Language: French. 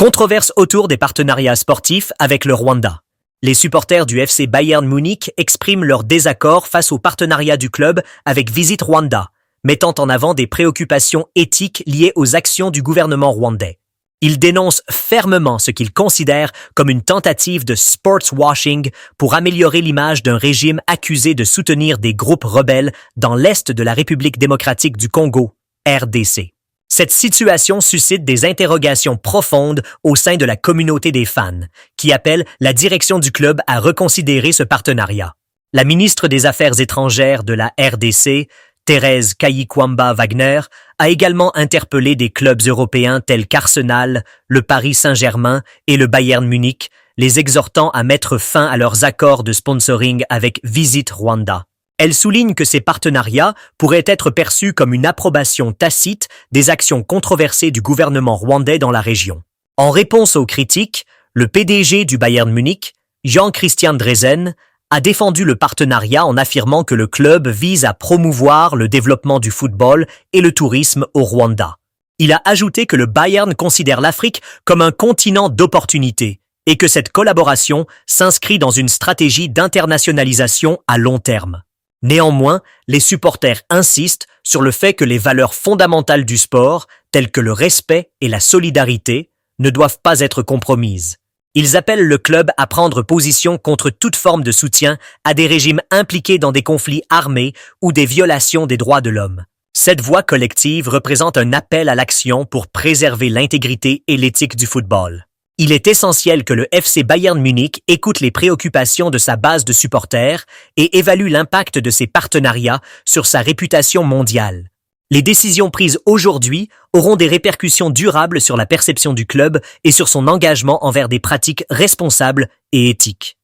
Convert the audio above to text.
Controverse autour des partenariats sportifs avec le Rwanda. Les supporters du FC Bayern Munich expriment leur désaccord face au partenariat du club avec Visit Rwanda, mettant en avant des préoccupations éthiques liées aux actions du gouvernement rwandais. Ils dénoncent fermement ce qu'ils considèrent comme une tentative de sportswashing pour améliorer l'image d'un régime accusé de soutenir des groupes rebelles dans l'est de la République démocratique du Congo, RDC. Cette situation suscite des interrogations profondes au sein de la communauté des fans, qui appellent la direction du club à reconsidérer ce partenariat. La ministre des Affaires étrangères de la RDC, Thérèse Kayikwamba-Wagner, a également interpellé des clubs européens tels qu'Arsenal, le Paris Saint-Germain et le Bayern Munich, les exhortant à mettre fin à leurs accords de sponsoring avec Visit Rwanda. Elle souligne que ces partenariats pourraient être perçus comme une approbation tacite des actions controversées du gouvernement rwandais dans la région. En réponse aux critiques, le PDG du Bayern Munich, Jan-Christian Dreesen, a défendu le partenariat en affirmant que le club vise à promouvoir le développement du football et le tourisme au Rwanda. Il a ajouté que le Bayern considère l'Afrique comme un continent d'opportunités et que cette collaboration s'inscrit dans une stratégie d'internationalisation à long terme. Néanmoins, les supporters insistent sur le fait que les valeurs fondamentales du sport, telles que le respect et la solidarité, ne doivent pas être compromises. Ils appellent le club à prendre position contre toute forme de soutien à des régimes impliqués dans des conflits armés ou des violations des droits de l'homme. Cette voix collective représente un appel à l'action pour préserver l'intégrité et l'éthique du football. Il est essentiel que le FC Bayern Munich écoute les préoccupations de sa base de supporters et évalue l'impact de ses partenariats sur sa réputation mondiale. Les décisions prises aujourd'hui auront des répercussions durables sur la perception du club et sur son engagement envers des pratiques responsables et éthiques.